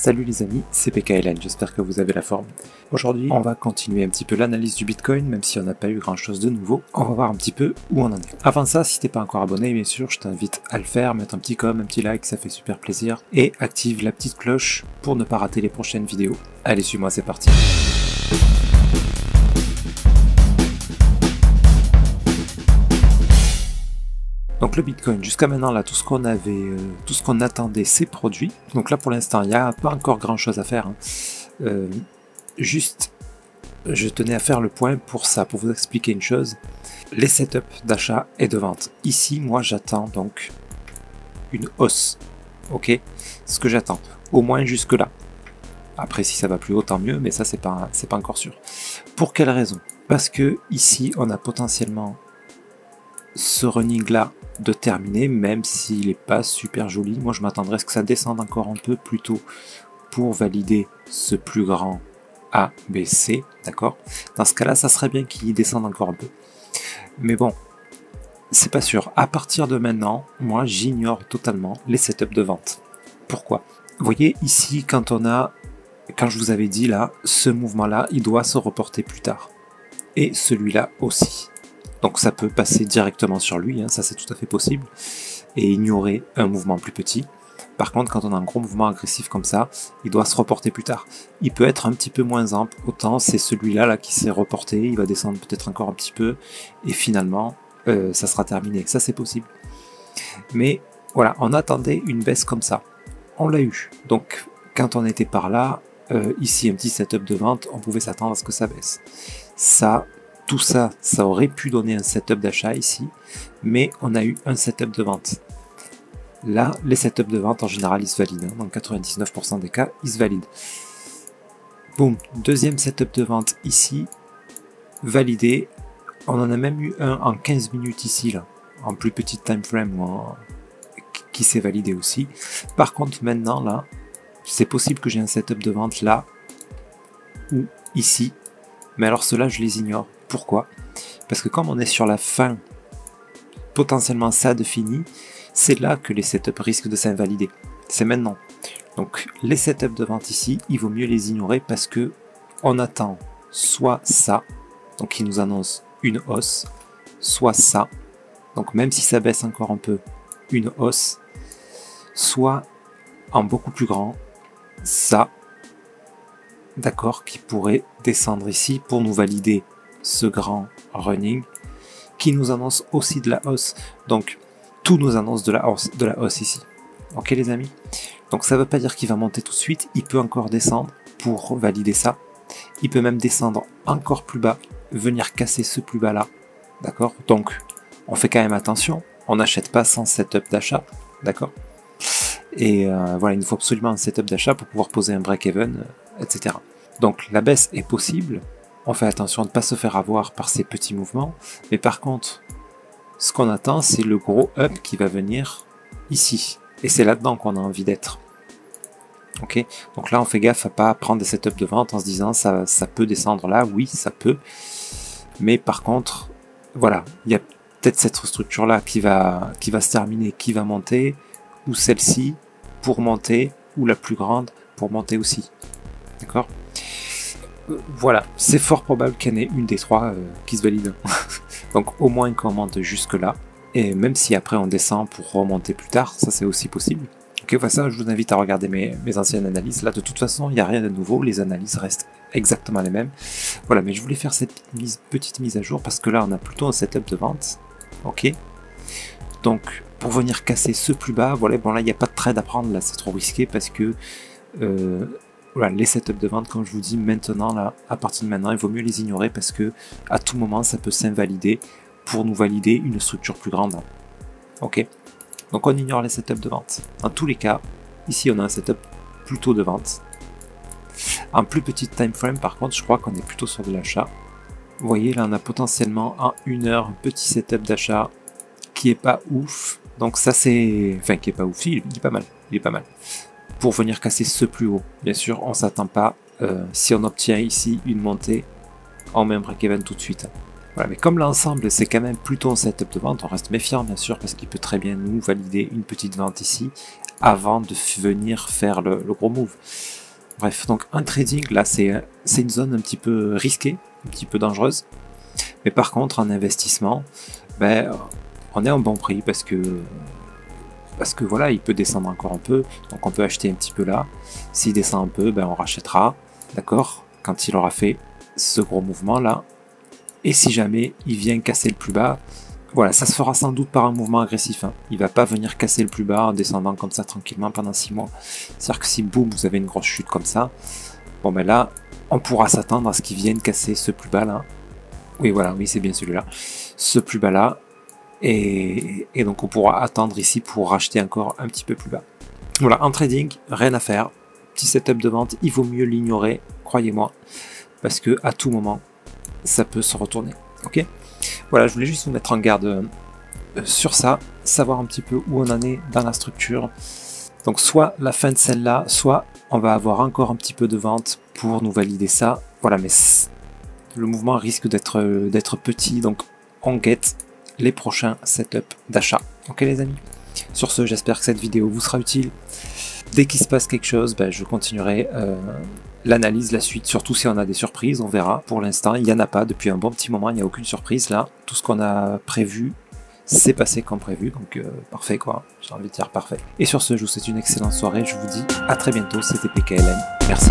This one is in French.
Salut les amis, c'est PKLN, j'espère que vous avez la forme. Aujourd'hui, on va continuer un petit peu l'analyse du Bitcoin, même si on n'a pas eu grand chose de nouveau. On va voir un petit peu où on en est. Avant ça, si t'es pas encore abonné, bien sûr, je t'invite à le faire, mettre un petit un petit like, ça fait super plaisir. Et active la petite cloche pour ne pas rater les prochaines vidéos. Allez, suis-moi, c'est parti. Donc le Bitcoin, jusqu'à maintenant, là, tout ce qu'on attendait, c'est produit. Donc là, pour l'instant, il n'y a pas encore grand chose à faire. Juste, je tenais à faire le point pour ça, pour vous expliquer une chose. Les setups d'achat et de vente. Ici, moi, j'attends donc une hausse. Ok, ce que j'attends, au moins jusque là. Après, si ça va plus haut, tant mieux, mais ça, c'est pas encore sûr. Pour quelle raison? Parce que ici, on a potentiellement ce running là de terminer, même s'il n'est pas super joli. Moi je m'attendrais à ce que ça descende encore un peu plus tôt pour valider ce plus grand A, B, C, d'accord? Dans ce cas là, ça serait bien qu'il descende encore un peu, mais bon, c'est pas sûr. À partir de maintenant, moi j'ignore totalement les setups de vente. Pourquoi? Vous voyez ici, quand je vous avais dit là, ce mouvement là, il doit se reporter plus tard, et celui-là aussi. Donc ça peut passer directement sur lui, hein, ça c'est tout à fait possible, et ignorer un mouvement plus petit. Par contre, quand on a un gros mouvement agressif comme ça, il doit se reporter plus tard. Il peut être un petit peu moins ample, autant c'est celui-là là, qui s'est reporté, il va descendre peut-être encore un petit peu, et finalement, ça sera terminé. Ça c'est possible. Mais voilà, on attendait une baisse comme ça. On l'a eu. Donc quand on était par là, ici un petit setup de vente, on pouvait s'attendre à ce que ça baisse. Tout ça, ça aurait pu donner un setup d'achat ici, mais on a eu un setup de vente. Là, les setups de vente, en général, ils se valident. Dans 99% des cas, ils se valident. Boum, deuxième setup de vente ici, validé. On en a même eu un en 15 minutes ici, là, en plus petit time frame, qui s'est validé aussi. Par contre, maintenant, là, c'est possible que j'ai un setup de vente là, ou ici, mais alors ceux-là, je les ignore. Pourquoi? Parce que comme on est sur la fin, potentiellement ça de fini, c'est là que les setups risquent de s'invalider. C'est maintenant. Donc les setups de vente ici, il vaut mieux les ignorer parce que on attend soit ça, donc qui nous annonce une hausse, soit ça, donc même si ça baisse encore un peu, une hausse, soit en beaucoup plus grand, ça, d'accord, qui pourrait descendre ici pour nous valider ce grand running qui nous annonce aussi de la hausse. Donc tout nous annonce de la hausse ici. Ok les amis? Donc ça ne veut pas dire qu'il va monter tout de suite, il peut encore descendre pour valider ça. Il peut même descendre encore plus bas, venir casser ce plus bas là. D'accord? Donc on fait quand même attention, on n'achète pas sans setup d'achat, d'accord? Et voilà, il nous faut absolument un setup d'achat pour pouvoir poser un break-even, etc. Donc la baisse est possible, on fait attention de ne pas se faire avoir par ces petits mouvements, mais par contre, ce qu'on attend, c'est le gros up qui va venir ici. Et c'est là-dedans qu'on a envie d'être. Ok? Donc là, on fait gaffe à ne pas prendre des setups de vente en se disant ça peut descendre là, oui, ça peut. Mais par contre, voilà, il y a peut-être cette structure-là qui va se terminer, qui va monter, ou celle-ci pour monter, ou la plus grande pour monter aussi. D'accord? Voilà, c'est fort probable qu'il y en ait une des trois qui se valide. Donc au moins qu'on monte jusque là, et même si après on descend pour remonter plus tard, ça c'est aussi possible. Ok, voilà, ça je vous invite à regarder mes anciennes analyses. Là de toute façon il n'y a rien de nouveau, les analyses restent exactement les mêmes. Voilà, mais je voulais faire cette petite mise à jour parce que là on a plutôt un setup de vente. Ok, donc pour venir casser ce plus bas, voilà, bon là il n'y a pas de trade à prendre, là c'est trop risqué parce que voilà, les setups de vente, comme je vous dis maintenant, là, à partir de maintenant, il vaut mieux les ignorer parce que à tout moment, ça peut s'invalider pour nous valider une structure plus grande. Ok? Donc on ignore les setups de vente. Dans tous les cas, ici on a un setup plutôt de vente. En plus petit time frame, par contre, je crois qu'on est plutôt sur de l'achat. Vous voyez, là on a potentiellement en 1 heure un petit setup d'achat qui est pas ouf. Donc ça c'est... Enfin, qui est pas ouf, il est pas mal. Il est pas mal. Pour venir casser ce plus haut. Bien sûr, on s'attend pas, si on obtient ici une montée, on met un break-even tout de suite. Voilà, mais comme l'ensemble c'est quand même plutôt un setup de vente, on reste méfiant bien sûr parce qu'il peut très bien nous valider une petite vente ici, avant de venir faire le gros move. Bref, donc un trading, là, c'est une zone un petit peu risquée, un petit peu dangereuse. Mais par contre, en investissement, ben, on est en bon prix parce que voilà, il peut descendre encore un peu. Donc on peut acheter un petit peu là. S'il descend un peu, ben, on rachètera, d'accord, quand il aura fait ce gros mouvement là. Et si jamais il vient casser le plus bas, voilà, ça se fera sans doute par un mouvement agressif. Hein. Il va pas venir casser le plus bas en descendant comme ça tranquillement pendant 6 mois. C'est-à-dire que si boum, vous avez une grosse chute comme ça, bon ben là, on pourra s'attendre à ce qu'il vienne casser ce plus bas là. Oui, voilà, oui, c'est bien celui-là. Ce plus bas là. Et donc on pourra attendre ici pour racheter encore un petit peu plus bas. Voilà, en trading, rien à faire. Petit setup de vente, il vaut mieux l'ignorer, croyez-moi. Parce que à tout moment, ça peut se retourner. Ok ? Voilà, je voulais juste vous mettre en garde sur ça, savoir un petit peu où on en est dans la structure. Donc soit la fin de celle-là, soit on va avoir encore un petit peu de vente pour nous valider ça. Voilà, mais le mouvement risque d'être petit, donc on guette les prochains setups d'achat. Ok les amis ? Sur ce, j'espère que cette vidéo vous sera utile. Dès qu'il se passe quelque chose, ben, je continuerai l'analyse, la suite, surtout si on a des surprises, on verra. Pour l'instant, il n'y en a pas, depuis un bon petit moment, il n'y a aucune surprise là. Tout ce qu'on a prévu, c'est passé comme prévu, donc parfait quoi, j'ai envie de dire parfait. Et sur ce, je vous souhaite une excellente soirée, je vous dis à très bientôt, c'était PKLM, merci.